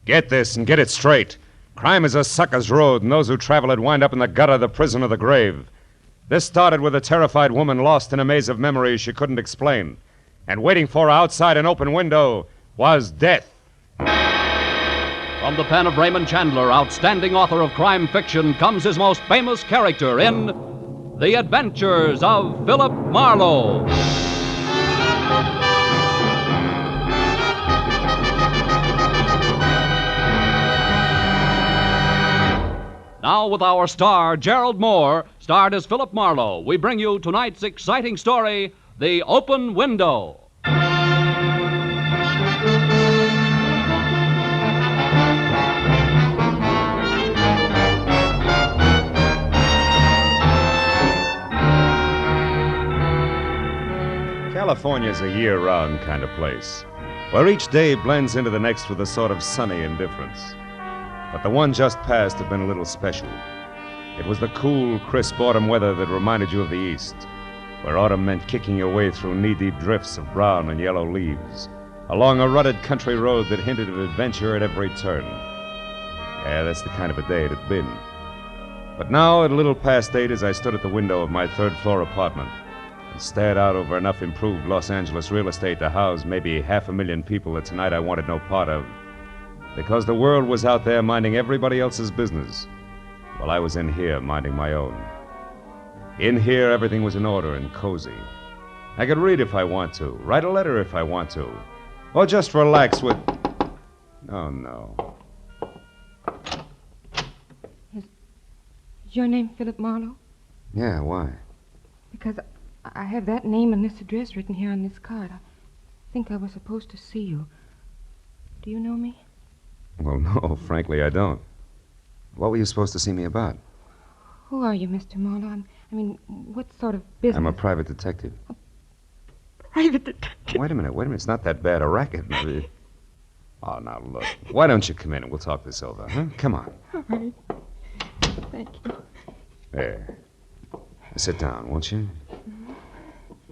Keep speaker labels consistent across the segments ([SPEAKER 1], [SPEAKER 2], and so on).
[SPEAKER 1] Get this and get it straight. Crime is a sucker's road, and those who travel it wind up in the gutter, the prison, or the grave. This started with a terrified woman lost in a maze of memories she couldn't explain. And waiting for her outside an open window was death.
[SPEAKER 2] From the pen of Raymond Chandler, outstanding author of crime fiction, comes his most famous character in The Adventures of Philip Marlowe. Now with our star, Gerlad Mohr, starred as Philip Marlowe, we bring you tonight's exciting story, The Open Window.
[SPEAKER 1] California's a year-round kind of place, where each day blends into the next with a sort of sunny indifference. But the one just passed had been a little special. It was the cool, crisp autumn weather that reminded you of the East, where autumn meant kicking your way through knee-deep drifts of brown and yellow leaves, along a rutted country road that hinted of adventure at every turn. Yeah, that's the kind of a day it had been. But now, at a little past 8, as I stood at the window of my third-floor apartment and stared out over enough improved Los Angeles real estate to house maybe 500,000 people that tonight I wanted no part of, because the world was out there minding everybody else's business, while I was in here minding my own. In here, everything was in order and cozy. I could read if I want to, write a letter if I want to, or just relax with... Oh, no.
[SPEAKER 3] Is your name Philip Marlowe?
[SPEAKER 1] Yeah, why?
[SPEAKER 3] Because I have that name and this address written here on this card. I think I was supposed to see you. Do you know me?
[SPEAKER 1] Well, no, frankly, I don't. What were you supposed to see me about?
[SPEAKER 3] Who are you, Mr. Marlowe? I mean, what sort of business?
[SPEAKER 1] I'm a private detective.
[SPEAKER 3] A private detective?
[SPEAKER 1] Wait a minute. It's not that bad a racket. Oh, now, look. Why don't you come in and we'll talk this over, huh? Come on.
[SPEAKER 3] All right. Thank you.
[SPEAKER 1] There. Sit down, won't you?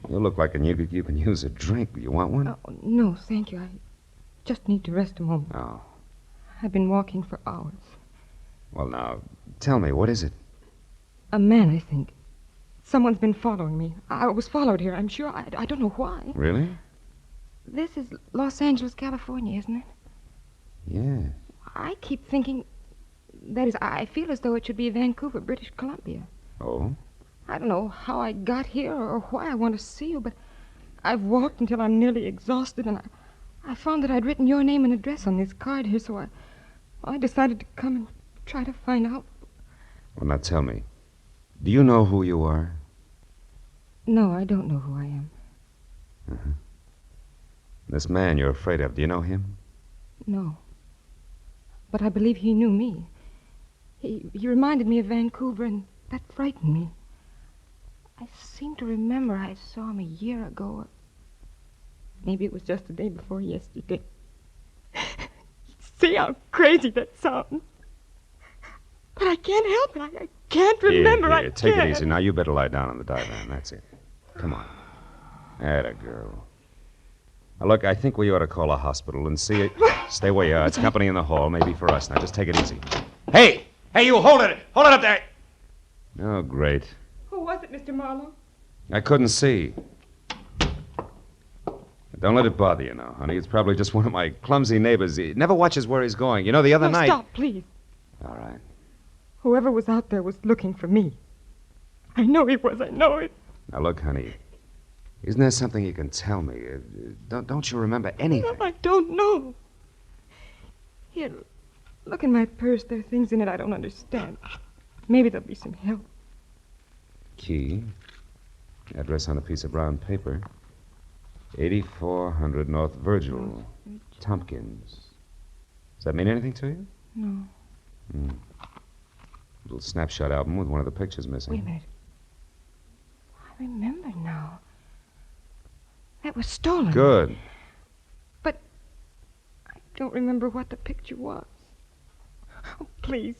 [SPEAKER 1] You look like you can use a drink. You want one?
[SPEAKER 3] Oh, no, thank you. I just need to rest a moment.
[SPEAKER 1] Oh.
[SPEAKER 3] I've been walking for hours.
[SPEAKER 1] Well, now, tell me, what is it?
[SPEAKER 3] A man, I think. Someone's been following me. I was followed here, I'm sure. I don't know why.
[SPEAKER 1] Really?
[SPEAKER 3] This is Los Angeles, California, isn't it?
[SPEAKER 1] Yeah.
[SPEAKER 3] I keep thinking... That is, I feel as though it should be Vancouver, British Columbia.
[SPEAKER 1] Oh?
[SPEAKER 3] I don't know how I got here or why I want to see you, but I've walked until I'm nearly exhausted, and I found that I'd written your name and address on this card here, so I decided to come and try to find out.
[SPEAKER 1] Well, now tell me, do you know who you are?
[SPEAKER 3] No, I don't know who I am.
[SPEAKER 1] Uh-huh. This man you're afraid of, do you know him?
[SPEAKER 3] No. But I believe he knew me. He reminded me of Vancouver, and that frightened me. I seem to remember I saw him a year ago. Maybe it was just the day before yesterday. See how crazy that sounds? But I can't help it. I can't remember.
[SPEAKER 1] Here, take it easy. Now, you better lie down on the divan. That's it. Come on. Atta girl. Now, look, I think we ought to call a hospital and see it. Stay where you are. It's company in the hall, maybe for us. Now, just take it easy. Hey! Hey, you hold it! Hold it up there! Oh, great.
[SPEAKER 3] Who was it, Mr. Marlowe?
[SPEAKER 1] I couldn't see. Don't let it bother you now, honey. It's probably just one of my clumsy neighbors. He never watches where he's going. You know, the other night...
[SPEAKER 3] Stop, please.
[SPEAKER 1] All right.
[SPEAKER 3] Whoever was out there was looking for me. I know he was. I know it.
[SPEAKER 1] Now, look, honey. Isn't there something you can tell me? Don't you remember anything?
[SPEAKER 3] I don't know. Here, look in my purse. There are things in it I don't understand. Maybe there'll be some help.
[SPEAKER 1] Key. Address on a piece of brown paper. 8400 North Virgil. Tompkins. Does that mean anything to you?
[SPEAKER 3] No.
[SPEAKER 1] Little snapshot album with one of the pictures missing.
[SPEAKER 3] Wait a minute. I remember now. That was stolen.
[SPEAKER 1] Good.
[SPEAKER 3] But I don't remember what the picture was. Oh, please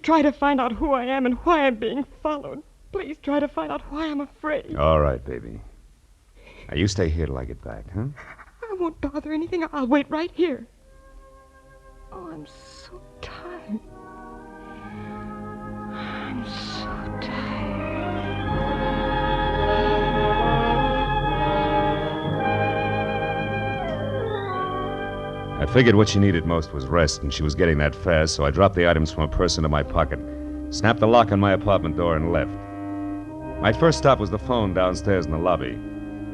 [SPEAKER 3] try to find out who I am and why I'm being followed. Please try to find out why I'm afraid.
[SPEAKER 1] All right, baby. Now, you stay here till I get back, huh?
[SPEAKER 3] I won't bother anything. I'll wait right here. Oh, I'm so tired. I'm so tired.
[SPEAKER 1] I figured what she needed most was rest, and she was getting that fast, so I dropped the items from her purse into my pocket, snapped the lock on my apartment door, and left. My first stop was the phone downstairs in the lobby,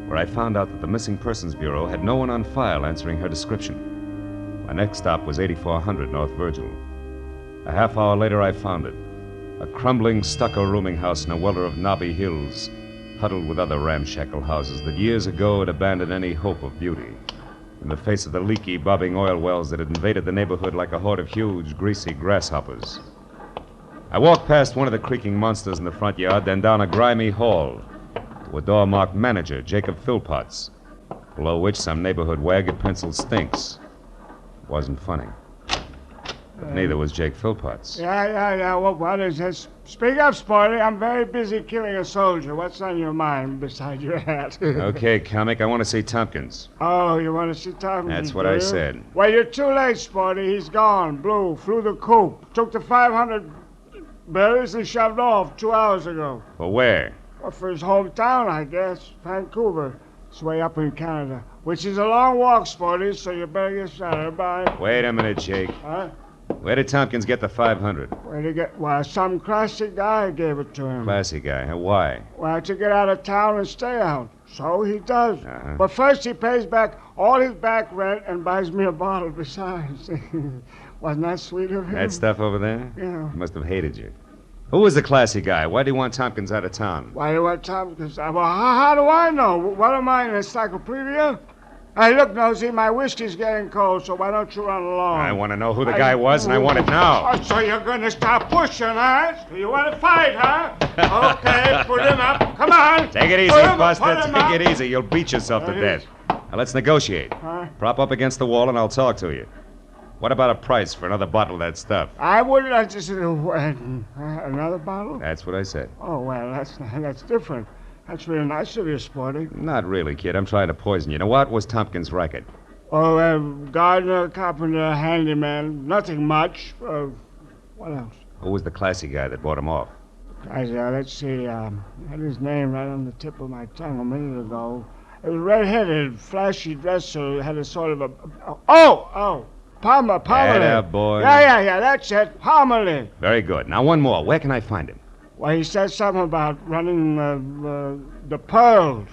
[SPEAKER 1] where I found out that the Missing Persons Bureau had no one on file answering her description. My next stop was 8400 North Virgil. A half hour later, I found it. A crumbling stucco rooming house in a welter of knobby hills, huddled with other ramshackle houses that years ago had abandoned any hope of beauty in the face of the leaky, bobbing oil wells that had invaded the neighborhood like a horde of huge, greasy grasshoppers. I walked past one of the creaking monsters in the front yard, then down a grimy hall to a door marked Manager, Jacob Philpotts, below which some neighborhood wag had penciled Stinks. It wasn't funny. But neither was Jake Philpotts.
[SPEAKER 4] Yeah. What is this? Speak up, Sporty. I'm very busy killing a soldier. What's on your mind beside your hat?
[SPEAKER 1] Okay, comic, I want to see Tompkins.
[SPEAKER 4] Oh, you want to see Tompkins?
[SPEAKER 1] That's what I said.
[SPEAKER 4] Well, you're too late, Sporty. He's gone. Blue. Flew the coop. Took the 500 berries and shoved off 2 hours ago.
[SPEAKER 1] For where?
[SPEAKER 4] Well, for his hometown, I guess. Vancouver. It's way up in Canada. Which is a long walk, Sporty, so you better get started. Bye.
[SPEAKER 1] Wait a minute, Jake.
[SPEAKER 4] Huh?
[SPEAKER 1] Where did Tompkins get the 500?
[SPEAKER 4] Where'd he get? Well, some classy guy gave it to him.
[SPEAKER 1] Classy guy. Huh? Why?
[SPEAKER 4] Well, to get out of town and stay out. So he does.
[SPEAKER 1] Uh-huh.
[SPEAKER 4] But first he pays back all his back rent and buys me a bottle besides. Wasn't that sweet of him?
[SPEAKER 1] That stuff over there?
[SPEAKER 4] Yeah.
[SPEAKER 1] He must have hated you. Who was the classy guy? Why do you want Tompkins out of town?
[SPEAKER 4] Why do you want Tompkins? Well, how do I know? What am I, an encyclopedia? Hey, look, Nosy, my whiskey's getting cold, so why don't you run along?
[SPEAKER 1] I want to know who the guy was, and I want it now.
[SPEAKER 4] Oh, so you're going to start pushing, huh? You want to fight, huh? Okay, put him up. Come on.
[SPEAKER 1] Take it easy, Buster. Take it easy. You'll beat yourself to
[SPEAKER 4] That
[SPEAKER 1] death. Now, let's negotiate.
[SPEAKER 4] Huh?
[SPEAKER 1] Prop up against the wall, and I'll talk to you. What about a price for another bottle of that stuff?
[SPEAKER 4] I wouldn't. I just another bottle.
[SPEAKER 1] That's what I said.
[SPEAKER 4] Oh well, that's different. That's really nice of you, Sporty.
[SPEAKER 1] Not really, kid. I'm trying to poison you. Now, what was Tompkins' racket?
[SPEAKER 4] Oh, gardener, carpenter, handyman. Nothing much. What else?
[SPEAKER 1] Who was the classy guy that bought him off?
[SPEAKER 4] Let's see. I had his name right on the tip of my tongue a minute ago. It was red-headed, flashy dresser. Had a sort of a. Palmer.
[SPEAKER 1] Atta boy.
[SPEAKER 4] Yeah. That's it. Palmerly.
[SPEAKER 1] Very good. Now, one more. Where can I find him?
[SPEAKER 4] Well, he said something about running the pearls.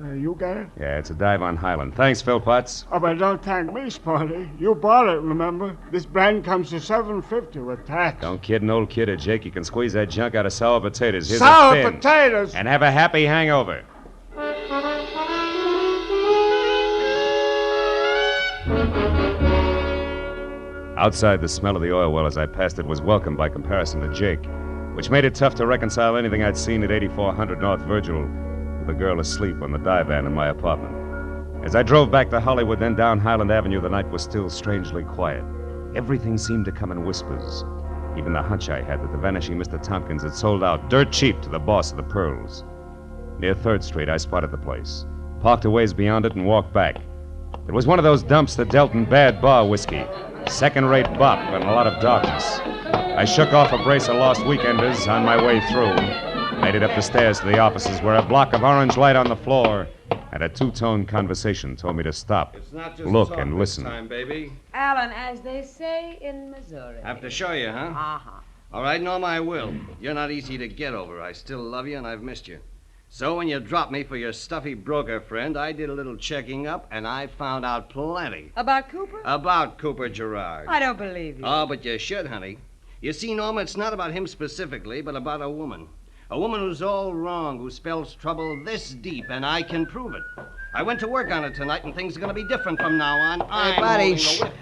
[SPEAKER 4] You get it?
[SPEAKER 1] Yeah, it's a dive on Highland. Thanks, Philpotts.
[SPEAKER 4] Oh, but don't thank me, Sporty. You bought it, remember? This brand comes to $7.50 with tax.
[SPEAKER 1] Don't kid an old kid or Jake. You can squeeze that junk out of sour potatoes. Here's
[SPEAKER 4] Sour
[SPEAKER 1] a spin.
[SPEAKER 4] potatoes?
[SPEAKER 1] And have a happy hangover. Outside, the smell of the oil well as I passed it was welcome by comparison to Jake, which made it tough to reconcile anything I'd seen at 8400 North Virgil with the girl asleep on the divan in my apartment. As I drove back to Hollywood, then down Highland Avenue, the night was still strangely quiet. Everything seemed to come in whispers. Even the hunch I had that the vanishing Mr. Tompkins had sold out dirt cheap to the boss of the Pearls. Near 3rd Street, I spotted the place, parked a ways beyond it, and walked back. It was one of those dumps that dealt in bad bar whiskey. Second-rate bop and a lot of darkness. I shook off a brace of lost weekenders on my way through. Made it up the stairs to the offices where a block of orange light on the floor and a two-tone conversation told me to stop,
[SPEAKER 5] It's not just
[SPEAKER 1] look,
[SPEAKER 5] talk
[SPEAKER 1] and
[SPEAKER 5] this
[SPEAKER 1] listen.
[SPEAKER 5] time, baby.
[SPEAKER 6] Allan, as they say in Missouri.
[SPEAKER 5] Have to show you, huh?
[SPEAKER 6] Uh-huh.
[SPEAKER 5] All right, Norma, I will. You're not easy to get over. I still love you, and I've missed you. So when you dropped me for your stuffy broker friend, I did a little checking up, and I found out plenty.
[SPEAKER 6] About Cooper?
[SPEAKER 5] About Cooper Gerard.
[SPEAKER 6] I don't believe you.
[SPEAKER 5] Oh, but you should, honey. You see, Norma, it's not about him specifically, but about a woman. A woman who's all wrong, who spells trouble this deep, and I can prove it. I went to work on it tonight, and things are going to be different from now on.
[SPEAKER 6] Hey, buddy,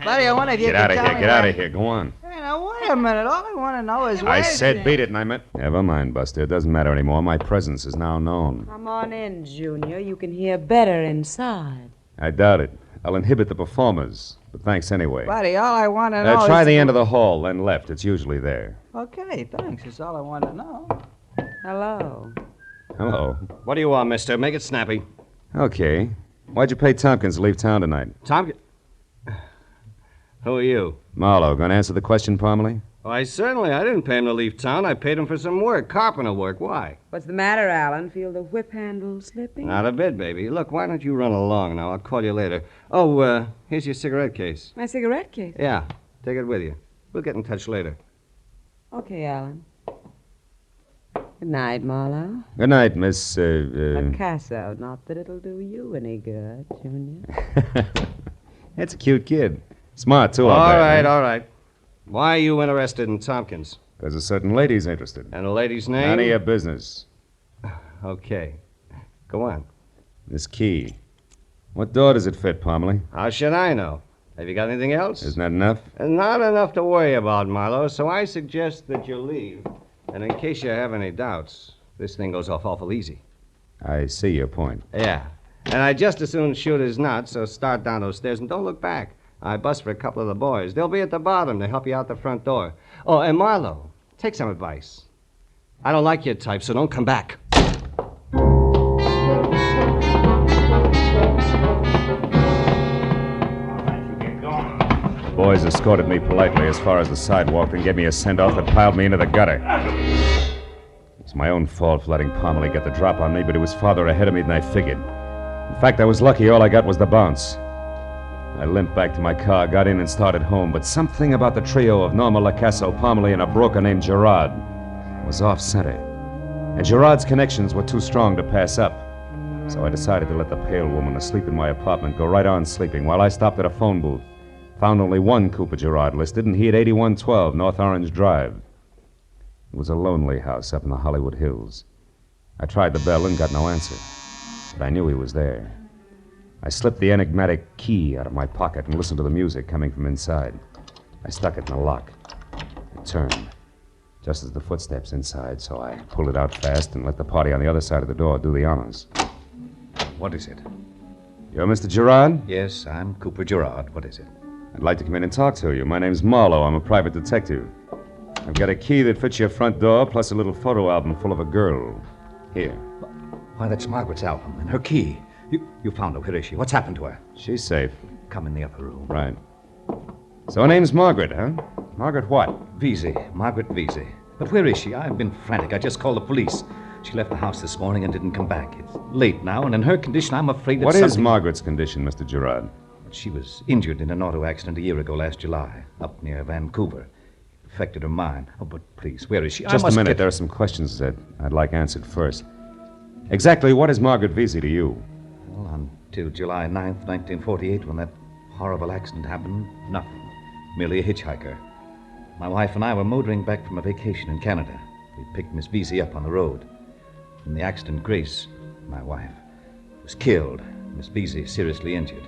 [SPEAKER 6] buddy, I wonder if you
[SPEAKER 1] Get
[SPEAKER 6] can
[SPEAKER 1] out of
[SPEAKER 6] tell
[SPEAKER 1] here,
[SPEAKER 6] me
[SPEAKER 1] get out
[SPEAKER 6] where-
[SPEAKER 1] of here. Go on.
[SPEAKER 6] Hey, now, wait a minute. All I want to know is
[SPEAKER 1] I
[SPEAKER 6] where's
[SPEAKER 1] said
[SPEAKER 6] the-
[SPEAKER 1] beat it, and I meant... Never mind, Buster. It doesn't matter anymore. My presence is now known.
[SPEAKER 6] Come on in, Junior. You can hear better inside.
[SPEAKER 1] I doubt it. I'll inhibit the performers. But thanks anyway.
[SPEAKER 6] Buddy, all I want to know
[SPEAKER 1] Try
[SPEAKER 6] is...
[SPEAKER 1] the end of the hall, then left. It's usually there.
[SPEAKER 6] Okay, thanks. That's all I want to know. Hello.
[SPEAKER 1] Hello.
[SPEAKER 5] What do you want, mister? Make it snappy.
[SPEAKER 1] Okay. Why'd you pay Tompkins to leave town tonight?
[SPEAKER 5] Who are you?
[SPEAKER 1] Marlowe, gonna answer the question, Parmalee?
[SPEAKER 5] Why, certainly. I didn't pay him to leave town. I paid him for some work, carpenter work. Why?
[SPEAKER 7] What's the matter, Allan? Feel the whip handle slipping?
[SPEAKER 5] Not a bit, baby. Look, why don't you run along now? I'll call you later. Oh, here's your cigarette case.
[SPEAKER 7] My cigarette case?
[SPEAKER 5] Yeah, take it with you. We'll get in touch later.
[SPEAKER 7] Okay, Allan. Good night, Marlowe.
[SPEAKER 1] Good night, Miss,
[SPEAKER 7] Picasso. Not that it'll do you any good, Junior.
[SPEAKER 1] That's a cute kid. Smart, too,
[SPEAKER 5] All
[SPEAKER 1] I'll bet.
[SPEAKER 5] right, all right. Why are you interested in Tompkins?
[SPEAKER 1] Because a certain lady's interested.
[SPEAKER 5] And the lady's name?
[SPEAKER 1] None of your business.
[SPEAKER 5] Okay. Go on.
[SPEAKER 1] This key. What door does it fit, Parmalee?
[SPEAKER 5] How should I know? Have you got anything else?
[SPEAKER 1] Isn't that enough?
[SPEAKER 5] Not enough to worry about, Marlowe, so I suggest that you leave. And in case you have any doubts, this thing goes off awful easy.
[SPEAKER 1] I see your point.
[SPEAKER 5] Yeah. And I'd just as soon shoot as not, so start down those stairs and don't look back. I bust for a couple of the boys. They'll be at the bottom to help you out the front door. Oh, and Marlowe, take some advice. I don't like your type, so don't come back.
[SPEAKER 1] The boys escorted me politely as far as the sidewalk and gave me a send-off that piled me into the gutter. It's my own fault for letting Parmalee get the drop on me, but he was farther ahead of me than I figured. In fact, I was lucky all I got was the bounce. I limped back to my car, got in and started home, but something about the trio of Norma Lacasso, Parmalee, and a broker named Gerlad was off-center. And Gerard's connections were too strong to pass up. So I decided to let the pale woman asleep in my apartment go right on sleeping while I stopped at a phone booth. Found only one Cooper Gerard listed, and he at 8112 North Orange Drive. It was a lonely house up in the Hollywood Hills. I tried the bell and got no answer, but I knew he was there. I slipped the enigmatic key out of my pocket and listened to the music coming from inside. I stuck it in the lock. It turned, just as the footsteps inside, so I pulled it out fast and let the party on the other side of the door do the honors.
[SPEAKER 8] What is it?
[SPEAKER 1] You're Mr. Gerard?
[SPEAKER 8] Yes, I'm Cooper Gerard. What is it?
[SPEAKER 1] I'd like to come in and talk to you. My name's Marlowe. I'm a private detective. I've got a key that fits your front door, plus a little photo album full of a girl. Here.
[SPEAKER 8] Why, that's Margaret's album and her key. You found her. Where is she? What's happened to her?
[SPEAKER 1] She's safe.
[SPEAKER 8] Come in the upper room.
[SPEAKER 1] Right. So her name's Margaret, huh? Margaret what?
[SPEAKER 8] Vesey. Margaret Vesey. But where is she? I've been frantic. I just called the police. She left the house this morning and didn't come back. It's late now, and in her condition, I'm afraid that
[SPEAKER 1] What is
[SPEAKER 8] something...
[SPEAKER 1] Margaret's condition, Mr. Gerard?
[SPEAKER 8] She was injured in an auto accident a year ago last July, up near Vancouver. It affected her mind. Oh, but please, where is she?
[SPEAKER 1] Just a minute. There are some questions that I'd like answered first. Exactly what is Margaret Vesey to you?
[SPEAKER 8] Well, until July 9th, 1948, when that horrible accident happened, nothing. Merely a hitchhiker. My wife and I were motoring back from a vacation in Canada. We picked Miss Vesey up on the road. In the accident, Grace, my wife, was killed. Miss Vesey seriously injured.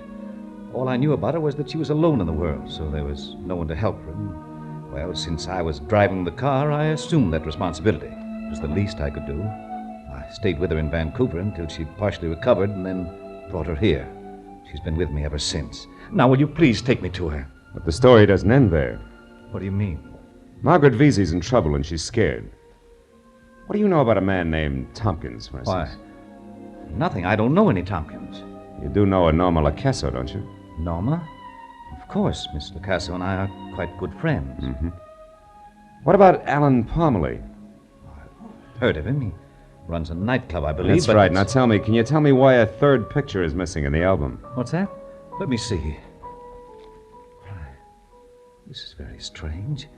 [SPEAKER 8] All I knew about her was that she was alone in the world, so there was no one to help her. And, well, since I was driving the car, I assumed that responsibility. It was the least I could do. I stayed with her in Vancouver until she'd partially recovered and then brought her here. She's been with me ever since. Now, will you please take me to her?
[SPEAKER 1] But the story doesn't end there.
[SPEAKER 8] What do you mean?
[SPEAKER 1] Margaret Vesey's in trouble and she's scared. What do you know about a man named Tompkins, for instance?
[SPEAKER 8] Why, nothing. I don't know any Tompkins.
[SPEAKER 1] You do know a Norma Lacasso, don't you?
[SPEAKER 8] Norma? Of course. Miss Lacasso and I are quite good friends.
[SPEAKER 1] Mm-hmm. What about Allan Parmalee?
[SPEAKER 8] I've heard of him. He runs a nightclub, I believe.
[SPEAKER 1] That's right. Now tell me, can you tell me why a third picture is missing in the album?
[SPEAKER 8] What's that? Let me see. This is very strange.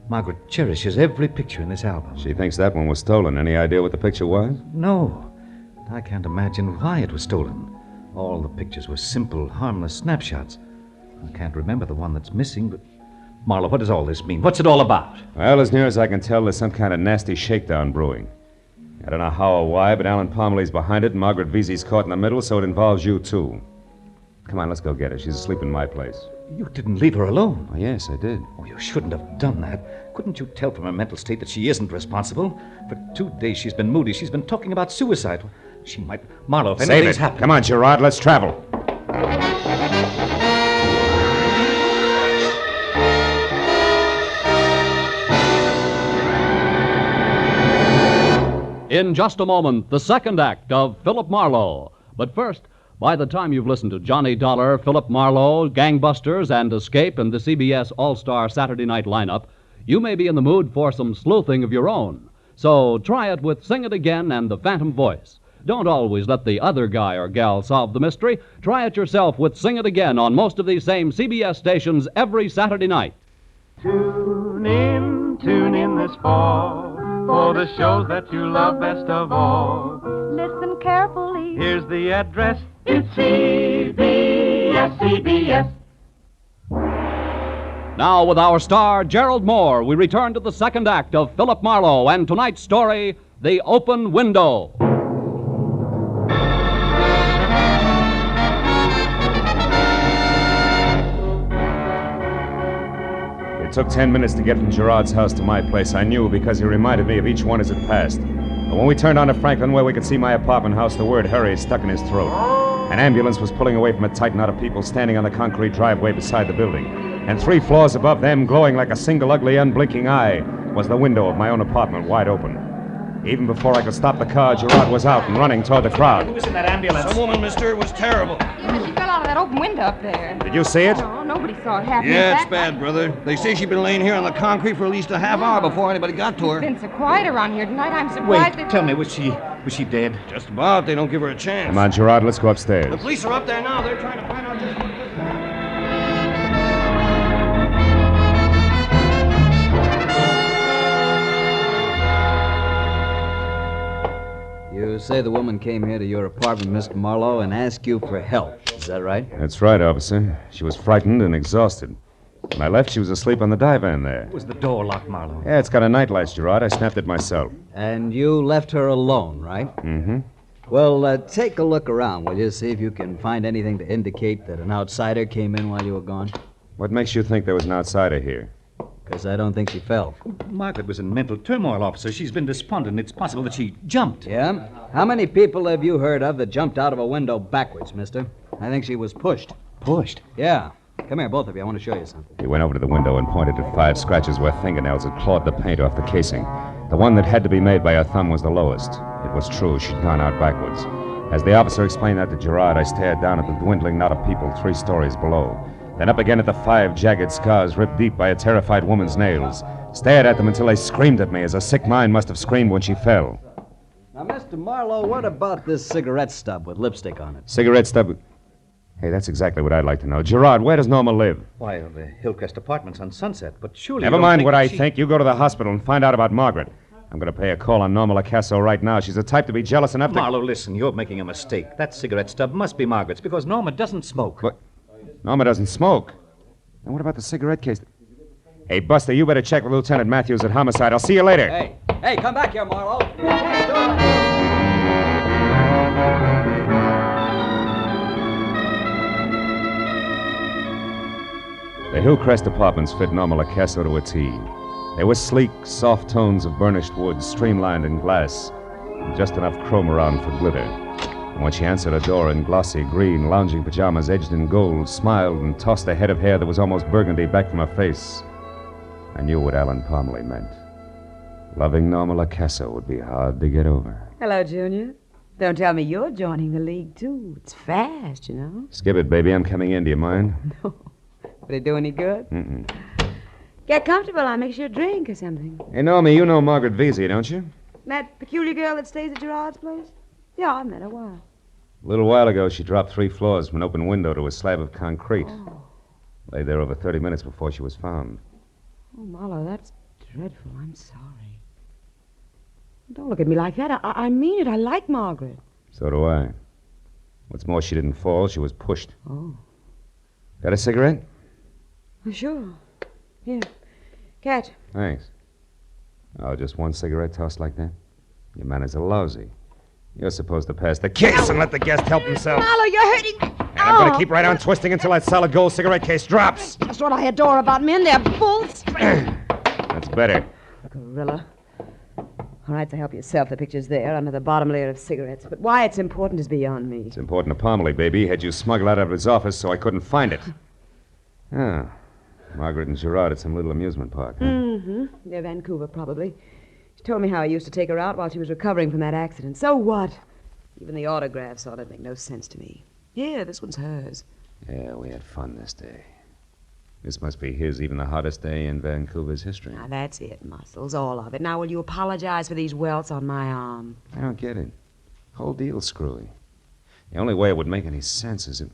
[SPEAKER 8] Margaret cherishes every picture in this album.
[SPEAKER 1] She thinks that one was stolen. Any idea what the picture was?
[SPEAKER 8] No. I can't imagine why it was stolen. All the pictures were simple, harmless snapshots. I can't remember the one that's missing, but... Marlowe, what does all this mean? What's it all about?
[SPEAKER 1] Well, as near as I can tell, there's some kind of nasty shakedown brewing. I don't know how or why, but Allan Parmalee's behind it, and Margaret Vesey's caught in the middle, so it involves you, too. Come on, let's go get her. She's asleep in my place.
[SPEAKER 8] You didn't leave her alone.
[SPEAKER 1] Oh, yes, I did.
[SPEAKER 8] Oh, you shouldn't have done that. Couldn't you tell from her mental state that she isn't responsible? For 2 days she's been moody. She's been talking about suicide. She might... Marlowe, if anything's happened...
[SPEAKER 1] Come on, Gerard, let's travel.
[SPEAKER 2] In just a moment, the second act of Philip Marlowe. But first, By the time you've listened to Johnny Dollar, Philip Marlowe, Gangbusters, and Escape in the CBS All-Star Saturday Night lineup, you may be in the mood for some sleuthing of your own. So try it with Sing It Again and the Phantom Voice. Don't always let the other guy or gal solve the mystery. Try it yourself with Sing It Again on most of these same CBS stations every Saturday night.
[SPEAKER 9] Tune in this fall for the shows that you love best of all.
[SPEAKER 10] Listen carefully.
[SPEAKER 9] Here's the address. It's CBS.
[SPEAKER 2] Now, with our star, Gerlad Mohr, we return to the second act of Philip Marlowe and tonight's story, The Open Window.
[SPEAKER 1] It took 10 minutes to get from Gerard's house to my place. I knew because he reminded me of each one as it passed. But when we turned onto Franklin where we could see my apartment house, the word hurry stuck in his throat. An ambulance was pulling away from a tight knot of people standing on the concrete driveway beside the building. And 3 floors above them, glowing like a single ugly, unblinking eye, was the window of my own apartment wide open. Even before I could stop the car, Gerard was out and running toward the crowd.
[SPEAKER 8] Who was in that ambulance?
[SPEAKER 5] Some woman, mister. It was terrible.
[SPEAKER 3] She fell out of that open window up there.
[SPEAKER 1] Did you see it?
[SPEAKER 3] No, nobody saw it happen.
[SPEAKER 5] Yeah, it's bad, brother. They say she'd been laying here on the concrete for at least a half hour before anybody got to her.
[SPEAKER 3] It's been so quiet around here tonight. I'm surprised.
[SPEAKER 8] Wait, tell me, was she dead?
[SPEAKER 5] Just about. They don't give her a chance.
[SPEAKER 1] Come on, Gerard, let's go
[SPEAKER 5] The
[SPEAKER 1] upstairs.
[SPEAKER 5] police are up there now. They're trying to find out just what it is.
[SPEAKER 6] You say the woman came here to your apartment, Mr. Marlowe, and asked you for help. Is that right?
[SPEAKER 1] That's right, officer. She was frightened and exhausted. When I left, she was asleep on the divan there.
[SPEAKER 8] Was the door locked, Marlowe?
[SPEAKER 1] Yeah, it's got a nightlight, Gerard. I snapped it myself.
[SPEAKER 6] And you left her alone, right?
[SPEAKER 1] Mm-hmm.
[SPEAKER 6] Well, take a look around, will you? See if you can find anything to indicate that an outsider came in while you were gone.
[SPEAKER 1] What makes you think there was an outsider here?
[SPEAKER 6] Because I don't think she fell.
[SPEAKER 8] Margaret was in mental turmoil, officer. She's been despondent. It's possible that she jumped.
[SPEAKER 6] Yeah? How many people have you heard of that jumped out of a window backwards, mister? I think she was pushed.
[SPEAKER 8] Pushed?
[SPEAKER 6] Yeah. Come here, both of you. I want to show you something.
[SPEAKER 1] He went over to the window and pointed at 5 scratches where fingernails had clawed the paint off the casing. The one that had to be made by her thumb was the lowest. It was true. She'd gone out backwards. As the officer explained that to Gerard, I stared down at the dwindling knot of people 3 stories below. Then up again at the 5 jagged scars ripped deep by a terrified woman's nails. Stared at them until they screamed at me, as a sick mind must have screamed when she fell.
[SPEAKER 6] Now, Mr. Marlowe, what about this cigarette stub with lipstick on it?
[SPEAKER 1] Cigarette stub... Hey, that's exactly what I'd like to know. Gerard, where does Norma live?
[SPEAKER 8] Why, the Hillcrest Apartments on Sunset. But surely
[SPEAKER 1] Never
[SPEAKER 8] you don't
[SPEAKER 1] mind
[SPEAKER 8] think
[SPEAKER 1] what I
[SPEAKER 8] she...
[SPEAKER 1] think. You go to the hospital and find out about Margaret. I'm going to pay a call on Norma Lacasso right now. She's the type to be jealous enough to...
[SPEAKER 8] Marlowe, listen, you're making a mistake. That cigarette stub must be Margaret's because Norma doesn't smoke.
[SPEAKER 1] What? Norma doesn't smoke. And what about the cigarette case? Hey, Buster, you better check with Lieutenant Matthews at Homicide. I'll see you later.
[SPEAKER 6] Hey, come back here, Marlowe.
[SPEAKER 1] The Hillcrest apartments fit Norma Lacasso to a T. They were sleek, soft tones of burnished wood, streamlined in glass, and just enough chrome around for glitter. And when she answered her door in glossy green lounging pajamas edged in gold, smiled and tossed a head of hair that was almost burgundy back from her face, I knew what Allan Parmalee meant. Loving Norma Lacasso would be hard to get over.
[SPEAKER 7] Hello, Junior. Don't tell me you're joining the league, too. It's fast, you know.
[SPEAKER 1] Skip it, baby. I'm coming in. Do you mind?
[SPEAKER 7] No. Would it do any good?
[SPEAKER 1] Mm-mm.
[SPEAKER 7] Get comfortable. I'll mix you a drink or something.
[SPEAKER 1] Hey, Norma, you know Margaret Vesey, don't you?
[SPEAKER 7] That peculiar girl that stays at Gerard's place? Yeah, I've met her. Why?
[SPEAKER 1] A little while ago, she dropped 3 floors from an open window to a slab of concrete.
[SPEAKER 7] Oh.
[SPEAKER 1] Lay there over 30 minutes before she was found.
[SPEAKER 7] Oh, Marlowe, that's dreadful. I'm sorry. Don't look at me like that. I mean it. I like Margaret.
[SPEAKER 1] So do I. What's more, she didn't fall. She was pushed.
[SPEAKER 7] Oh.
[SPEAKER 1] Got a cigarette?
[SPEAKER 7] Sure. Here. Catch.
[SPEAKER 1] Thanks. Oh, just one cigarette tossed like that? Your manners are lousy. You're supposed to pass the case and let the guest help himself.
[SPEAKER 7] Marlowe, you're hurting.
[SPEAKER 1] And I'm going to keep right on twisting until that solid gold cigarette case drops.
[SPEAKER 7] That's what I adore about men. They're full strength.
[SPEAKER 1] That's better.
[SPEAKER 7] Gorilla. All right, so help yourself. The picture's there under the bottom layer of cigarettes. But why it's important is beyond me.
[SPEAKER 1] It's important to Parmalee, baby. He had you smuggled out of his office so I couldn't find it. Ah. Margaret and Gerard at some little amusement park, huh?
[SPEAKER 7] Mm-hmm. Near Vancouver, probably. She told me how he used to take her out while she was recovering from that accident. So what? Even the autograph sort of make no sense to me. Yeah, this one's hers.
[SPEAKER 1] Yeah, we had fun this day. This must be his, even the hottest day in Vancouver's history.
[SPEAKER 7] Now, that's it, Muscles, all of it. Now, will you apologize for these welts on my arm?
[SPEAKER 1] I don't get it. Whole deal's screwy. The only way it would make any sense is if...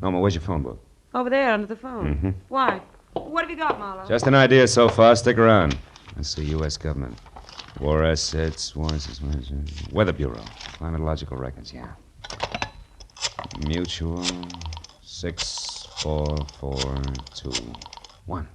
[SPEAKER 1] Norma, where's your phone book?
[SPEAKER 7] Over there, under the phone.
[SPEAKER 1] Mm-hmm.
[SPEAKER 7] Why? What have you got, Marlowe?
[SPEAKER 1] Just an idea so far. Stick around. Let's see, U.S. government. War assets, Weather Bureau. Climatological records, yeah. Mutual 64421.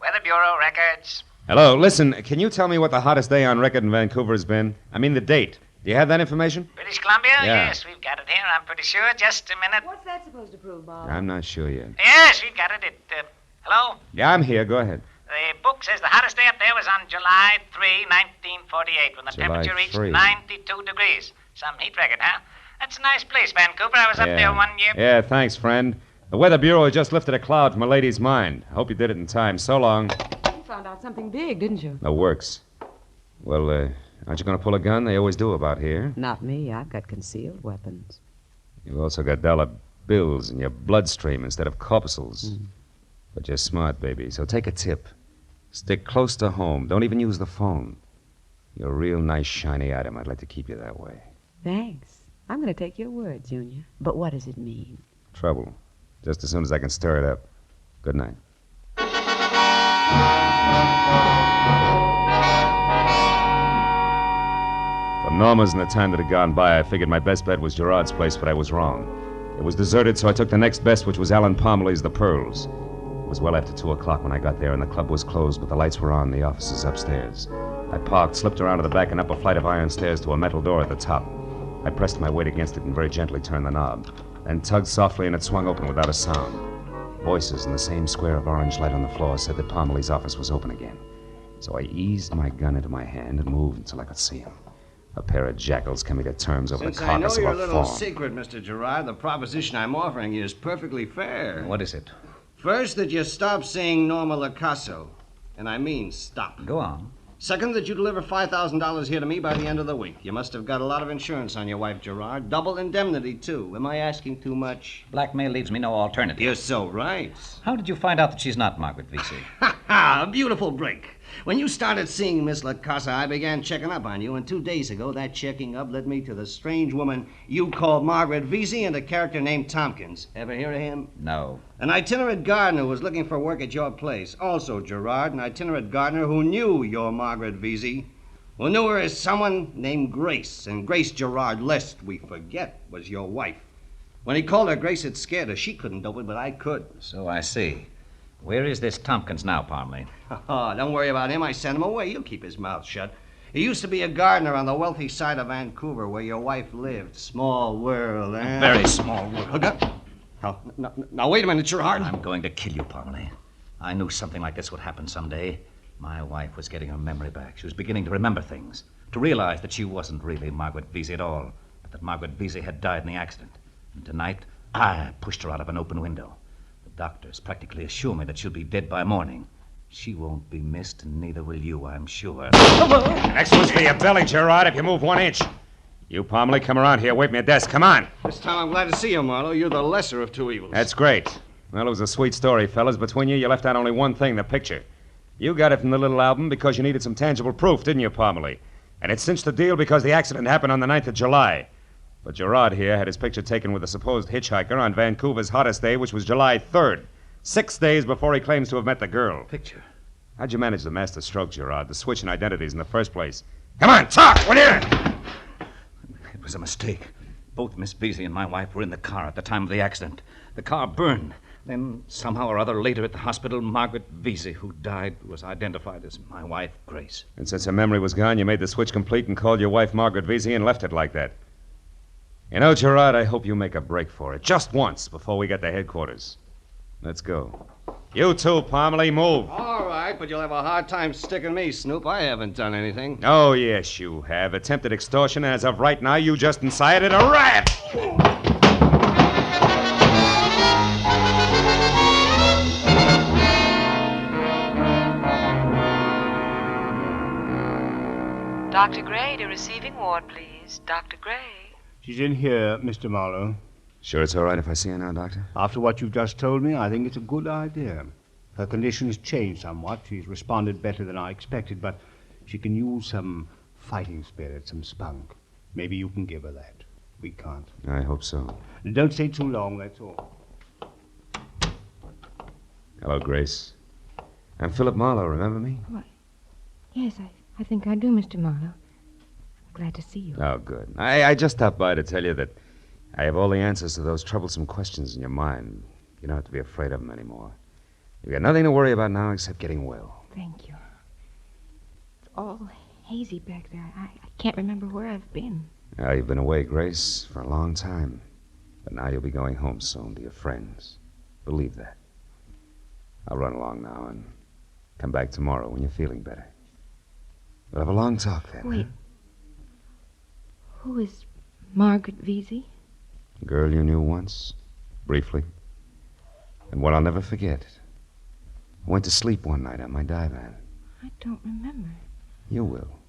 [SPEAKER 11] Weather Bureau records.
[SPEAKER 1] Hello, listen, can you tell me what the hottest day on record in Vancouver has been? I mean the date. Do you have that information?
[SPEAKER 11] British Columbia?
[SPEAKER 1] Yeah.
[SPEAKER 11] Yes, we've got it here, I'm pretty sure. Just a minute.
[SPEAKER 7] What's that supposed to prove, Bob?
[SPEAKER 1] I'm not sure yet.
[SPEAKER 11] Yes, we've got it. Hello?
[SPEAKER 1] Yeah, I'm here. Go ahead.
[SPEAKER 11] The book says the hottest day up there was on July 3, 1948, when the
[SPEAKER 1] July
[SPEAKER 11] temperature reached
[SPEAKER 1] 3.
[SPEAKER 11] 92 degrees. Some heat record, huh? That's a nice place, Vancouver. I was up there one year.
[SPEAKER 1] Yeah, thanks, friend. The Weather Bureau has just lifted a cloud from a lady's mind. I hope you did it in time. So long.
[SPEAKER 7] You found out something big, didn't you?
[SPEAKER 1] No works. Well, aren't you going to pull a gun? They always do about here.
[SPEAKER 7] Not me. I've got concealed weapons.
[SPEAKER 1] You've also got dollar bills in your bloodstream instead of corpuscles. But you're smart, baby, so take a tip. Stick close to home. Don't even use the phone. You're a real nice, shiny item. I'd like to keep you that way.
[SPEAKER 7] Thanks. I'm going to take your word, Junior. But what does it mean?
[SPEAKER 1] Trouble. Just as soon as I can stir it up. Good night. From Norma's and the time that had gone by, I figured my best bet was Gerard's place, but I was wrong. It was deserted, so I took the next best, which was Allan Pomeroy's The Pearls. It was well after 2 o'clock when I got there, and the club was closed, but the lights were on, the offices upstairs. I parked, slipped around to the back and up a flight of iron stairs to a metal door at the top. I pressed my weight against it and very gently turned the knob, then tugged softly, and it swung open without a sound. Voices in the same square of orange light on the floor said that Pomeroy's office was open again. So I eased my gun into my hand and moved until I could see him. A pair of jackals coming to terms over
[SPEAKER 5] Since
[SPEAKER 1] the
[SPEAKER 5] I know
[SPEAKER 1] carcass of
[SPEAKER 5] your
[SPEAKER 1] a
[SPEAKER 5] little
[SPEAKER 1] fawn.
[SPEAKER 5] secret, Mr. Gerard, the proposition I'm offering you is perfectly fair.
[SPEAKER 8] What is it?
[SPEAKER 5] First, that you stop saying Norma Lacasso. And I mean stop.
[SPEAKER 8] Go on.
[SPEAKER 5] Second, that you deliver $5,000 here to me by the end of the week. You must have got a lot of insurance on your wife, Gerard. Double indemnity, too. Am I asking too much?
[SPEAKER 8] Blackmail leaves me no alternative.
[SPEAKER 5] You're so right.
[SPEAKER 8] How did you find out that she's not Margaret Vesey?
[SPEAKER 5] Ha ha! A beautiful break. When you started seeing Miss LaCasa, I began checking up on you, and 2 days ago, that checking up led me to the strange woman you called Margaret Vesey and a character named Tompkins. Ever hear of him?
[SPEAKER 8] No.
[SPEAKER 5] An itinerant gardener was looking for work at your place. Also, Gerard, an itinerant gardener who knew your Margaret Vesey, who knew her as someone named Grace. And Grace Gerard, lest we forget, was your wife. When he called her Grace, it scared her. She couldn't dope it, but I could.
[SPEAKER 8] So I see. Where is this Tompkins now, Parmley?
[SPEAKER 5] Oh, don't worry about him. I sent him away. He'll keep his mouth shut. He used to be a gardener on the wealthy side of Vancouver where your wife lived. Small world, eh?
[SPEAKER 8] Very small world.
[SPEAKER 5] Now, wait a minute, Gerard.
[SPEAKER 8] I'm going to kill you, Parmley. I knew something like this would happen someday. My wife was getting her memory back. She was beginning to remember things, to realize that she wasn't really Margaret Vesey at all, but that Margaret Vesey had died in the accident. And tonight, I pushed her out of an open window. Doctors practically assure me that she'll be dead by morning. She won't be missed, and neither will you, I'm sure.
[SPEAKER 1] Next one's for your belly, Gerard, if you move 1 inch. You, Pomeroy, come around here. Wait from your desk. Come on.
[SPEAKER 5] This time I'm glad to see you, Marlowe. You're the lesser of two evils.
[SPEAKER 1] That's great. Well, it was a sweet story, fellas. Between you left out only one thing, the picture. You got it from the little album because you needed some tangible proof, didn't you, Pomeroy? And it cinched the deal because the accident happened on the 9th of July. But Gerard here had his picture taken with a supposed hitchhiker on Vancouver's hottest day, which was July 3rd, 6 days before he claims to have met the girl.
[SPEAKER 8] Picture?
[SPEAKER 1] How'd you manage the master stroke, Gerard, the switch in identities in the first place? Come on, talk! What are you?
[SPEAKER 8] It was a mistake. Both Miss Vesey and my wife were in the car at the time of the accident. The car burned. Then, somehow or other, later at the hospital, Margaret Vesey, who died, was identified as my wife, Grace.
[SPEAKER 1] And since her memory was gone, you made the switch complete and called your wife Margaret Vesey and left it like that. You know, Gerard, I hope you make a break for it. Just once before we get to headquarters. Let's go. You too, Pomeroy, move.
[SPEAKER 5] All right, but you'll have a hard time sticking me, Snoop. I haven't done anything.
[SPEAKER 1] Oh, yes, you have. Attempted extortion, and as of right now, you just incited a riot.
[SPEAKER 7] Dr. Gray to receiving ward, please. Dr. Gray.
[SPEAKER 4] She's in here, Mr. Marlowe.
[SPEAKER 1] Sure it's all right if I see her now, Doctor?
[SPEAKER 4] After what you've just told me, I think it's a good idea. Her condition has changed somewhat. She's responded better than I expected, but she can use some fighting spirit, some spunk. Maybe you can give her that. We can't.
[SPEAKER 1] I hope so.
[SPEAKER 4] Don't stay too long, that's all.
[SPEAKER 1] Hello, Grace. I'm Philip Marlowe, remember me?
[SPEAKER 3] Why, yes, I think I do, Mr. Marlowe. I'm glad to see you.
[SPEAKER 1] Oh, good. I just stopped by to tell you that I have all the answers to those troublesome questions in your mind. You don't have to be afraid of them anymore. You've got nothing to worry about now except getting well.
[SPEAKER 3] Thank you. It's all hazy back there. I can't remember where I've been.
[SPEAKER 1] Now, you've been away, Grace, for a long time. But now you'll be going home soon to your friends. Believe that. I'll run along now and come back tomorrow when you're feeling better. We'll have a long talk then.
[SPEAKER 3] Wait. Who is Margaret Vesey?
[SPEAKER 1] Girl you knew once, briefly. And one I'll never forget. I went to sleep one night on my divan.
[SPEAKER 3] I don't remember.
[SPEAKER 1] You will.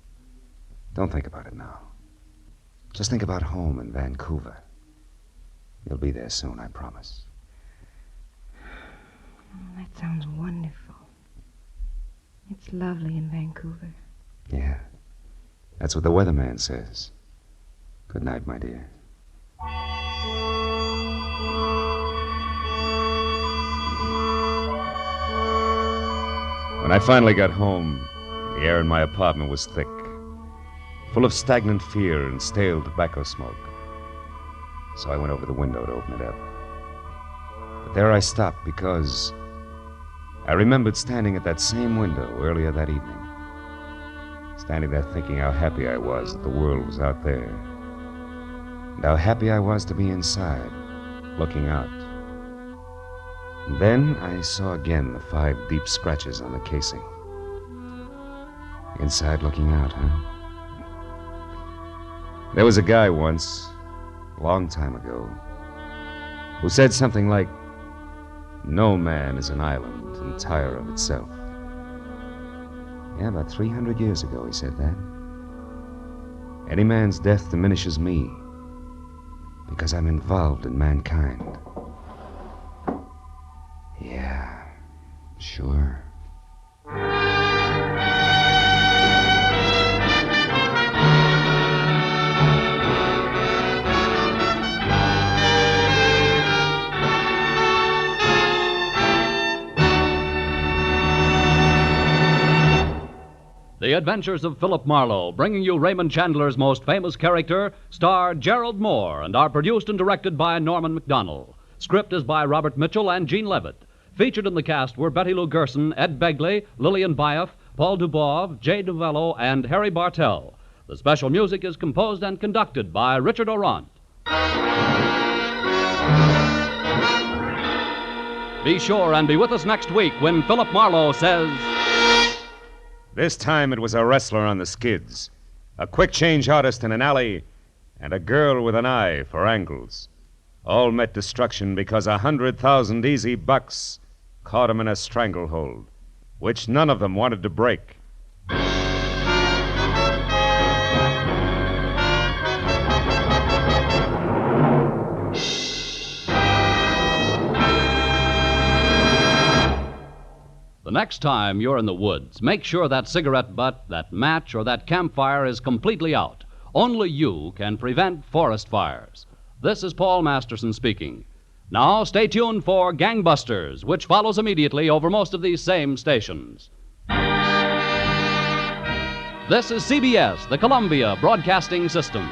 [SPEAKER 1] Don't think about it now. Just think about home in Vancouver. You'll be there soon, I promise.
[SPEAKER 3] Oh, that sounds wonderful. It's lovely in Vancouver.
[SPEAKER 1] Yeah. That's what the weatherman says. Good night, my dear. When I finally got home, the air in my apartment was thick, full of stagnant fear and stale tobacco smoke. So I went over the window to open it up. But there I stopped because I remembered standing at that same window earlier that evening. Standing there thinking how happy I was that the world was out there. And how happy I was to be inside, looking out. And then I saw again the 5 deep scratches on the casing. Inside looking out, huh? There was a guy once, a long time ago, who said something like, "No man is an island entire of itself." Yeah, about 300 years ago he said that. Any man's death diminishes me because I'm involved in mankind. Yeah, sure.
[SPEAKER 2] The Adventures of Philip Marlowe, bringing you Raymond Chandler's most famous character, star Gerlad Mohr, and are produced and directed by Norman MacDonald. Script is by Robert Mitchell and Gene Levitt. Featured in the cast were Betty Lou Gerson, Ed Begley, Lillian Byoff, Paul Dubov, Jay Novello, and Harry Bartell. The special music is composed and conducted by Richard Orant. Be sure and be with us next week when Philip Marlowe says...
[SPEAKER 1] This time it was a wrestler on the skids, a quick change artist in an alley, and a girl with an eye for angles. All met destruction because 100,000 easy bucks caught him in a stranglehold, which none of them wanted to break.
[SPEAKER 2] The next time you're in the woods, make sure that cigarette butt, that match, or that campfire is completely out. Only you can prevent forest fires. This is Paul Masterson speaking. Now, stay tuned for Gangbusters, which follows immediately over most of these same stations. This is CBS, the Columbia Broadcasting System.